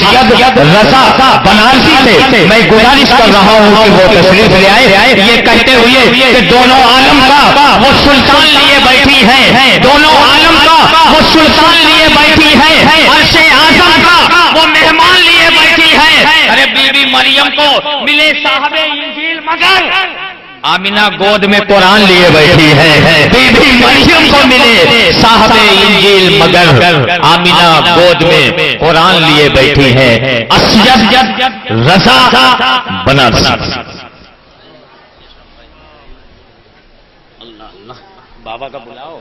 اسید رضا بنارسی سے میں گزارش کر رہا ہوں کہ وہ تشریف لے آئے، یہ کہتے ہوئے کہ دونوں عالم کا وہ سلطان لیے بیٹھی ہے، دونوں عالم کا وہ سلطان لیے بیٹھی ہے، عرش اعظم کا وہ مہمان لیے بیٹھی ہے۔ ارے بی بی مریم کو ملے صاحب انجیل مگر آمینہ گود میں قرآن لیے بیٹھی ہے، بی بی مریم کو ملے صاحب انجیل مگر آمینہ گود میں قرآن لیے بیٹھی ہے۔ اسید رضا بنارسی۔ بابا کا بلاؤ۔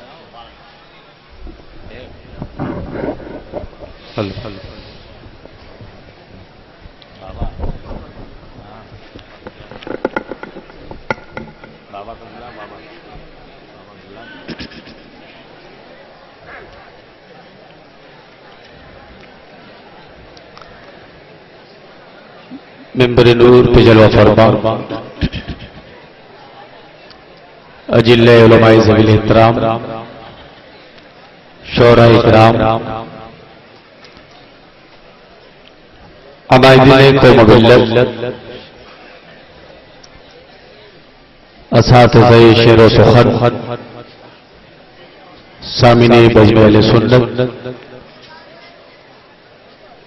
منبر نور پہ جلوہ فرما اجل علماء ذوی الاحترام، شورا اکرام، عمائدین قوم ملت، اساتذہ شعر و سخن، سامعین بزم اہل سنت،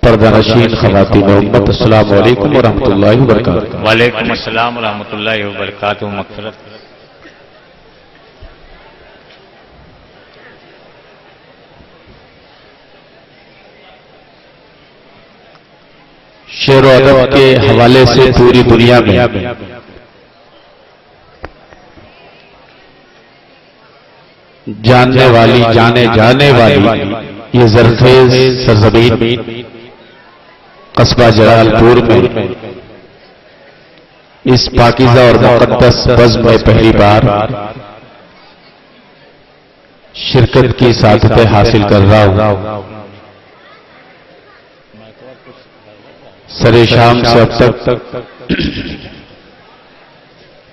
پردہ نشین خواتین امت، السلام علیکم ورحمۃ اللہ وبرکاتہ۔ وعلیکم السلام ورحمۃ اللہ وبرکاتہ۔ مغفرت۔ شعر و ادب کے حوالے سے پوری دنیا میں جاننے والی، جانے جانے والی یہ زرخیز سرزمین قصبہ جلال پور میں اس پاکیزہ اور مقدس بزم میں پہلی بار شرکت کی سعادت حاصل کر رہا ہوں۔ سر شام سے اب تک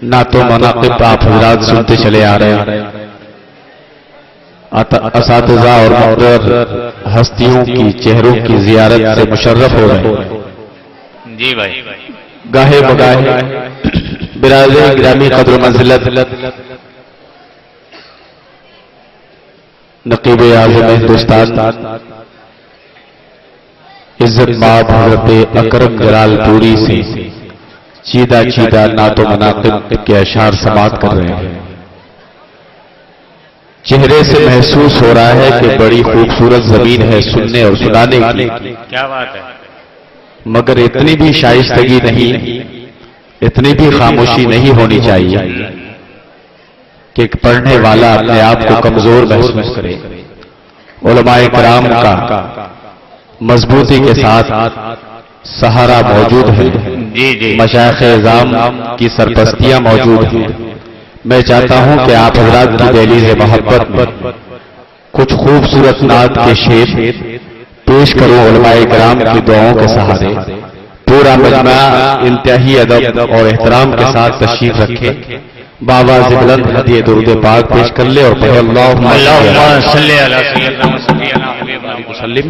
نعت و مناقب آپ حضرات سنتے چلے آ رہے ہیں، اساتذہ اور مقرر ہستیوں کی چہروں کی زیارت سے مشرف ہو رہے ہیں۔ جی بھائی، گاہے بگاہے برادری گرامی قدر و منزلت نقیب اعظم ہندوستان عزت مآب حضرت اکرم جلال پوری سے چیدہ چیدہ نعت و مناقب کے اشعار سماعت کر رہے ہیں۔ چہرے سے محسوس ہو رہا ہے کہ بڑی خوبصورت زمین ہے سننے اور سنانے کی، کیا بات ہے، مگر اتنی بھی شائستگی نہیں، اتنی بھی خاموشی نہیں ہونی چاہیے کہ ایک پڑھنے والا اپنے آپ کو کمزور محسوس کرے۔ علماء کرام کا مضبوطی کے ساتھ سہارا موجود ہے، مشائخ اعظام کی سرپرستیاں موجود ہیں۔ میں چاہتا ہوں کہ آپ حضرات کی دہلیز محبت میں کچھ خوبصورت نعت کے شعر پیش کروں علماء کرام کی دعاؤں کے سہارے۔ پورا مجمع انتہائی ادب اور احترام کے ساتھ تشریف رکھے، بآواز بلند ہدیہ درود پاک پیش کر لے اور پڑھے اللہم صلی علی سیدنا وسلم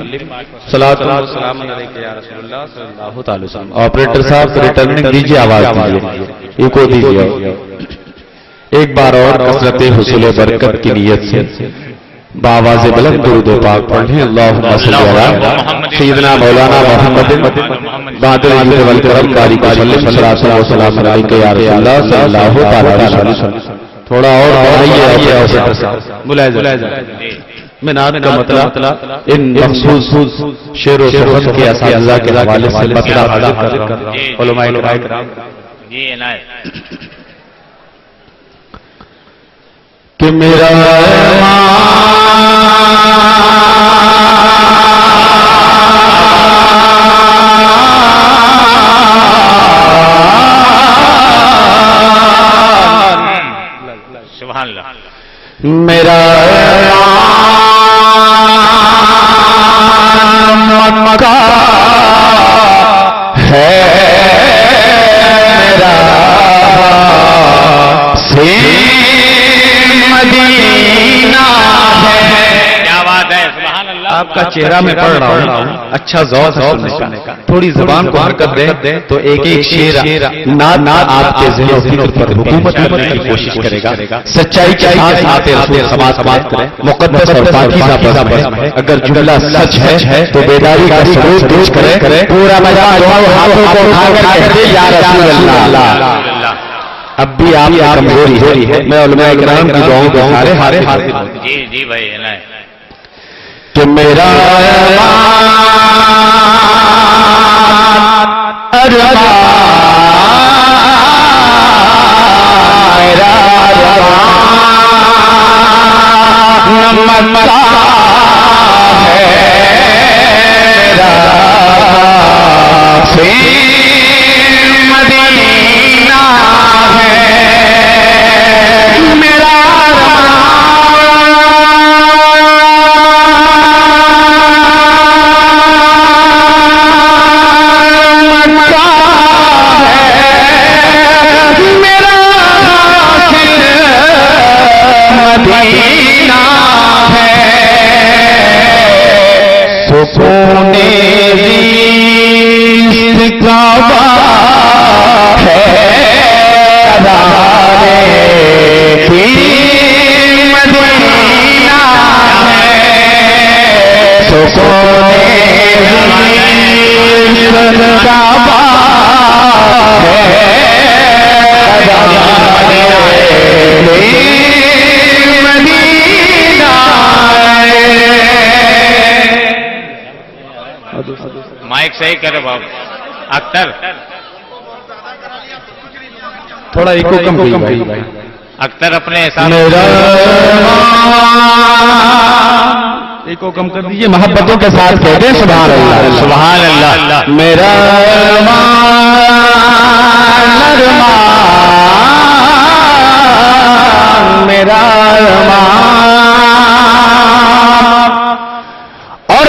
صلاۃ و سلام علیک یا رسول اللہ صلی اللہ تعالی وسلم۔ آپریٹر صاحب ریٹرننگ دیجیے، آواز دیجیے، ایکو دیجیے۔ ایک بار اور کثرت حصول برکت کی نیت سے بآواز بلند درود پاک پڑھیں۔ اللہم صلی علی سیدنا مولانا محمد بعد العزت والکرم باری کو سلم صلاۃ و سلام علیک یا رسول اللہ صلی اللہ تعالی علیہ وسلم۔ تھوڑا اور بڑھائیے آپریٹر صاحب، ملاحظہ میں نعت کا مطلب ان مخصوص شعر و سخن کے اساتذہ کے حوالے سے مطلب حاضر کر رہا ہوں۔ علماء کرام جی عنایت۔ کہ میرا سبحان اللہ، میرا مکہ ہے، میرا مدینہ ہے۔ کیا بات ہے، سبحان اللہ۔ آپ کا چہرہ میں پڑھ رہا ہوں، اچھا ذوق ہے سننے کا، تھوڑی زبان کو حرکت دے تو ایک ایک شعر نعت آپ کے ذہن و فکر پر حکومت کرنے کی کوشش کرے گا۔ سچائی کے ساتھ نعت رسول سماعت کریں، مقدس اور پاکیزہ بزم ہے، اگر جملہ سچ ہے تو بیداری کا ثبوت پیش کریں، پورا مجمع دونوں ہاتھوں کو اٹھا کر کہتے یا رسول اللہ۔ اب بھی آپ کمزوری ہے، میں علماء کرام کی دعاؤں کے سارے حاضر ہوں۔ جی بھائی کہ میرا مائک صحیح کرے بابو اختر، تھوڑا ایکو کم بھائی، اختر اپنے حساب ایکو کم کر دیجئے، محبتوں کے ساتھ کہتے ہیں سبحان اللہ سبحان اللہ۔ میرا میرا اور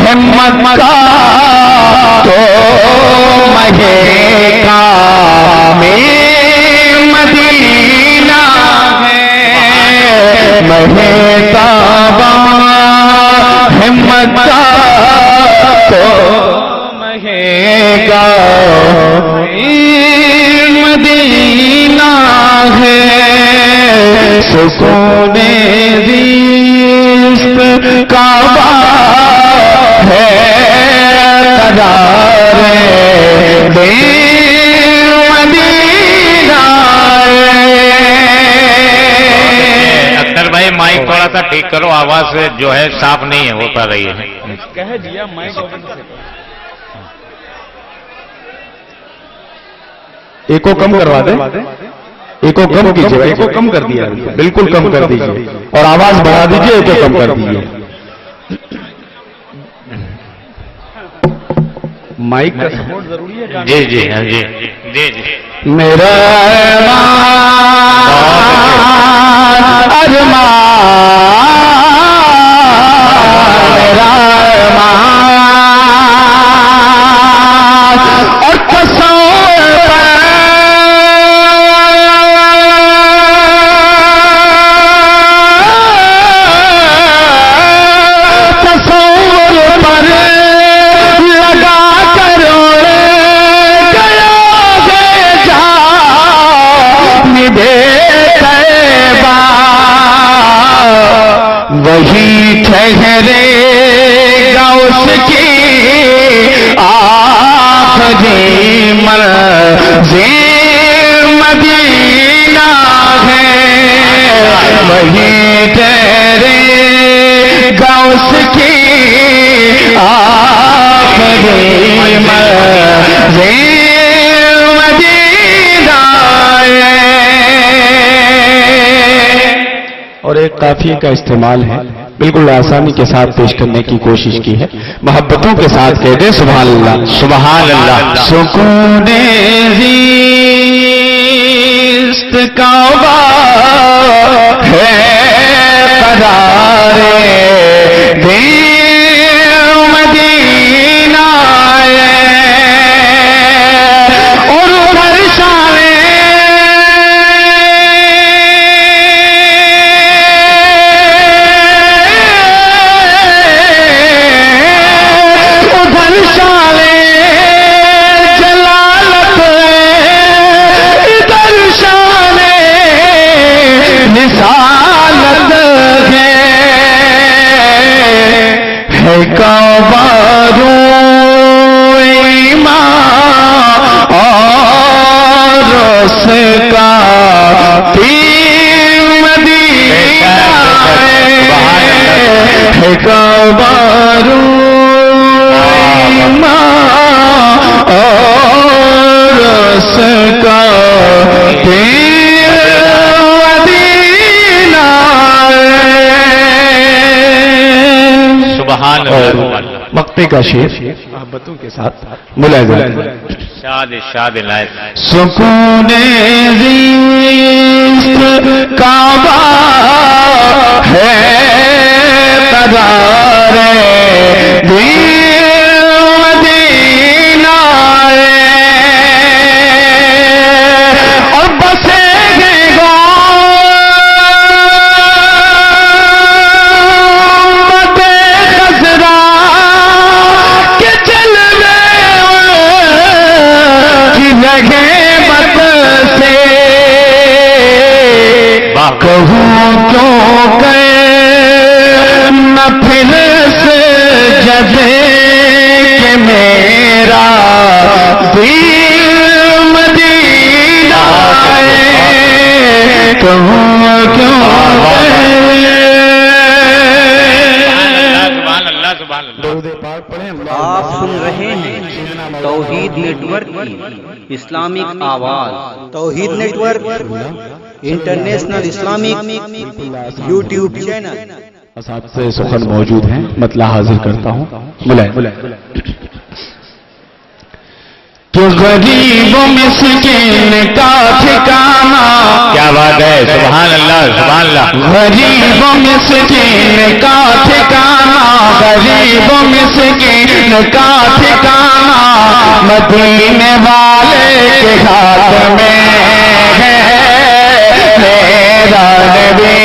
ہمت کا تو مہے کا میں مدینہ ہے، مہے تابا ہمت کا تو مہے کا مدینہ ہے، سکون کعبہ ہے، قرار دے مدینہ اختر بھائی مائک تھوڑا سا ٹھیک کرو، آواز جو ہے صاف نہیں ہے، ہوتا رہی ہے۔ کہہ دیا مائک ایکو کم کروا دیں، ایکو کم کیجیے، ایکو کم کر دیا، بالکل کم کر دیجیے اور آواز بڑھا دیجیے، ایکو کم کر دیجیے۔ مائک کا سپورٹ ضروری ہے۔ جی جی جی جی جی میرا ارمان میرا ارمان اور وہی ٹھہرے گا اس کی آخری منزل مدینہ ہے، وہی ٹھہرے گا اس کی آخری منزل مدینہ ہے۔ اور ایک قافیے کا استعمال ہے، بالکل آسانی کے ساتھ پیش کرنے کی کوشش کی ہے. محبتوں کے ساتھ کہہ دیں سبحان اللہ سبحان اللہ. سکون زیست کعبہ ہے قرار دل مدینہ اور ادھر شانے ادھر شانے جلالت ادھر شانے رسالت ہے کعبہ ایمان اور اس کا تیر مدینہ ہے کعبہ ایمان اور اس کا تیر مدینہ سبحان اللہ. مقطع کا شعر محبتوں کے ساتھ ملاحظہ. شاد شاد لائق. سکون زیست کعبہ ہے قرار دل مدینہ اور بسے گے گنبد خضرا کے جلوے کی رہے مت سے کہوں کیوں کہ نہ پھر سے جدے کہ میرا دل مدینہ کہوں کیوں آپ سن رہے ہیں توحید نیٹ ورک کی اسلامک آواز. Tauheed network international Islamic YouTube channel. اساتذہ سخن موجود ہیں مطلع حاضر کرتا ہوں. کہ غریب و مسکین کا ٹھکانہ کیا بات ہے. سبحان اللہ سبحان اللہ. غریب و مسکین کا ٹھکانہ غریب و مسکین کا ٹھکانہ مدینے والے کے ہاتھ میں ہے میرا نبی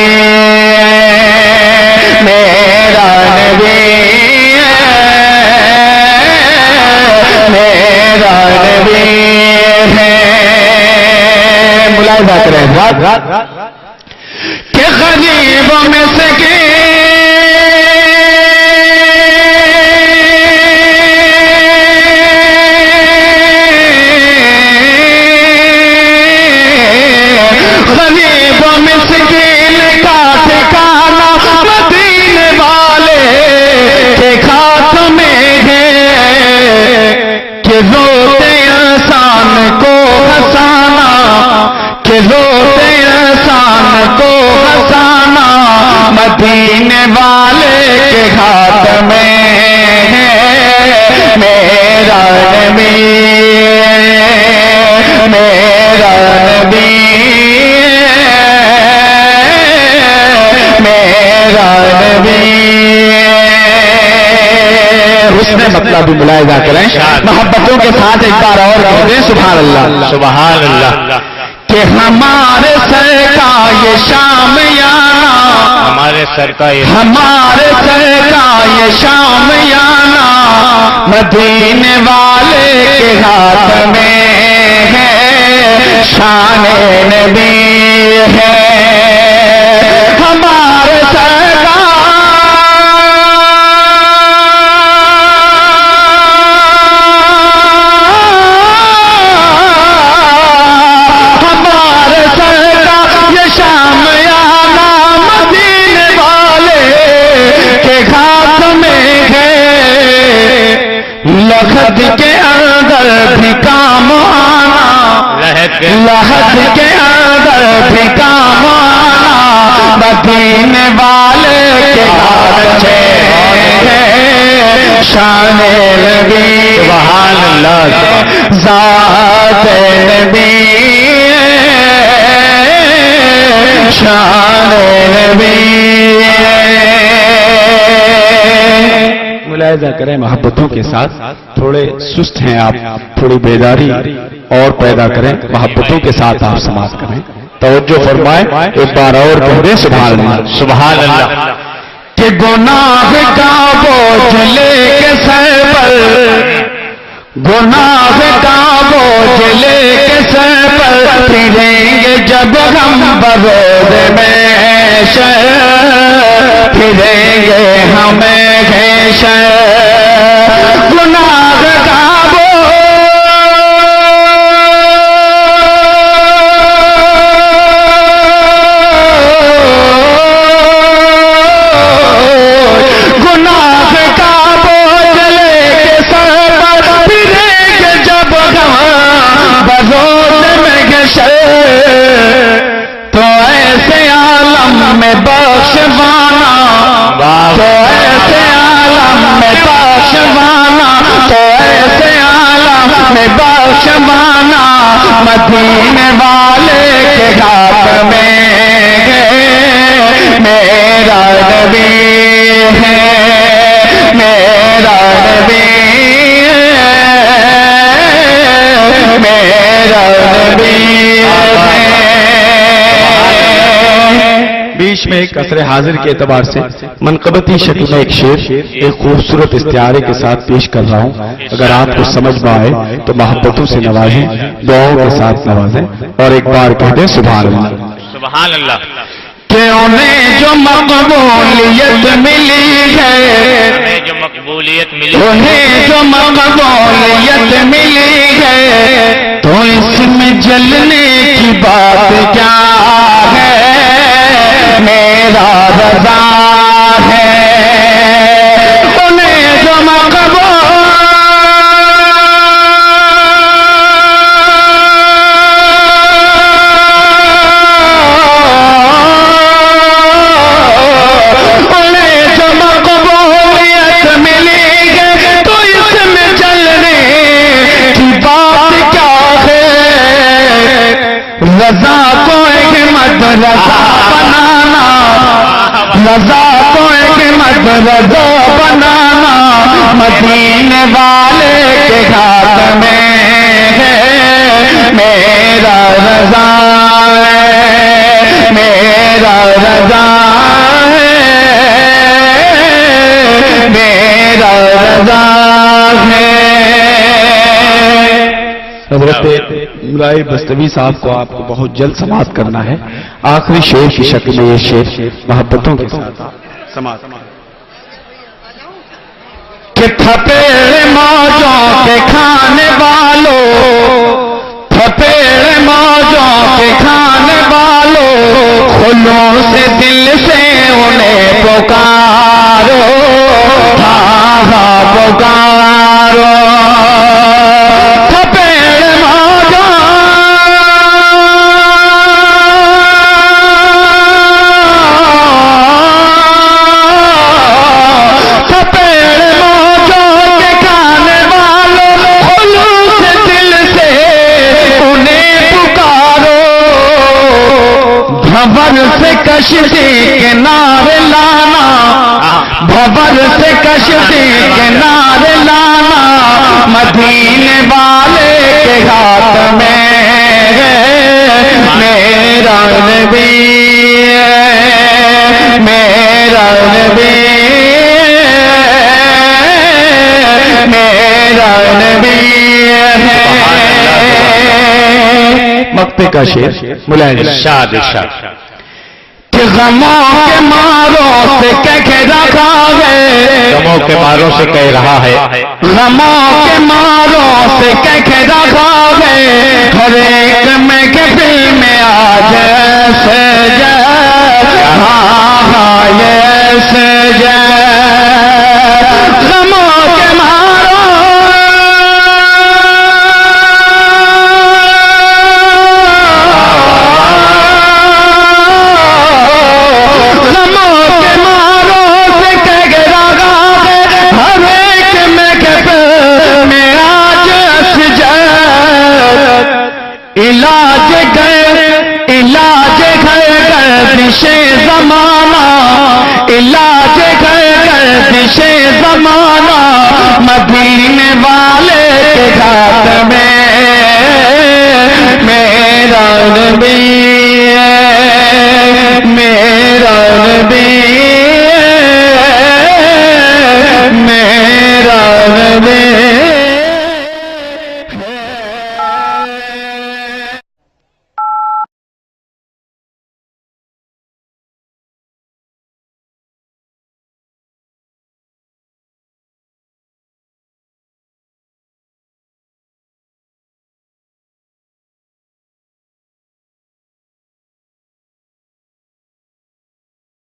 میرا نبی میرا نبی ہے. ملاحظہ کریں کہ غریب میں سے غریب مسکین کا ٹھکانہ مدینے والے کے ہاتھ میں ہے کہ روتے انسان کو ہنسانا کہ روتے انسان کو ہنسانا مدینے والے کے ہاتھ میں ہے میرا نبی میرا نبی میرا نبی. حسن مطلب بھی ملاحظہ کریں. محبتوں کے ساتھ ایک بار اور کہہ دیں سبحان اللہ سبحان اللہ. کہ ہمارے سر کا یہ شامیانہ ہمارے سر کا یہ ہمارے سر کا یہ شامیانہ مدینے والے کے ہاتھ میں ہے شان نبی ہے ہمارے سر کا لحد کے اندر بھی کام آنا لحد کے اندر بھی کام آنا مدینے والے کے اچھے شان نبی سبحان اللہ ذات نبی شان نبی ملاحظہ کریں محبتوں کے ساتھ تھوڑے سست ہیں آپ تھوڑی بیداری اور پیدا کریں محبتوں کے ساتھ آپ سماعت کریں توجہ فرمائیں ایک بار اور کہہ دیں سبحان اللہ سبحان اللہ کہ گناہ کا بوجھ لے کے سر پر گناہ کا بوجھ لے کے سر پر پھریں گے جب ہم بروز میں پھریں گے ہمیں گھیشر گناہ کا تو ایسے عالم میں بخشوانا تو ایسے عالم میں بخشوانا تو ایسے عالم میں بخشوانا مدینے والے کے ہاتھ میں میرا نبی ہے میرا نبی میرا نبی بیچ میں ایک عصر حاضر کے اعتبار سے منقبتی شکل میں ایک شعر ایک خوبصورت استعارے کے ساتھ پیش کر رہا ہوں اگر آپ کو سمجھ میں آئے تو محبتوں سے نوازیں دعاؤں کے ساتھ نوازیں اور ایک بار کہہ دیں سبحان اللہ سبحان اللہ کہ انہیں جو مقبولیت ملی ہے جو مقبولیت ملی انہیں جو مقبولیت ملی ہے تو اس میں جلنے کی بات کیا ہے میرا رضا ہے انہیں جو مقبولیت ملی ہے تو اس میں جلنے کی بات کیا ہے رضا کو احمد رضا بنانا رضا کو احمد رضا بنانا مدینے والے کے ہاتھ میں ہے میرا رضا ہے میرا رضا ہے میرا رضا ہے حضرت ملائی بستوی صاحب کو آپ کو بہت جلد سماعت کرنا ہے آخری شعر کی شکل میں یہ شعر محبتوں کے ساتھ سماعت کہ تھپیڑ موجوں کے کھانے والوں تھپیڑ موجوں کے کھانے والوں خلوں سے دل سے انہیں پکارو ہاں ہاں پکارو بھور سے کشتی کنارے لانا بھور سے کشتی کنارے لانا مدینے والے کے ہاتھ میں میرا نبی میرا نبی میرا نبی مقطع کا شعر ملائم ارشاد ارشاد کہ غموں کے ماروں سے کہہ رہا ہے غموں کے ماروں سے کہہ رہا ہے غموں کے ماروں سے کہہ رہا ہے ہر ایک میں کے دل میں آج سجا ہاں ہاں یہ سجا غموں کے گھات میں میرا نبی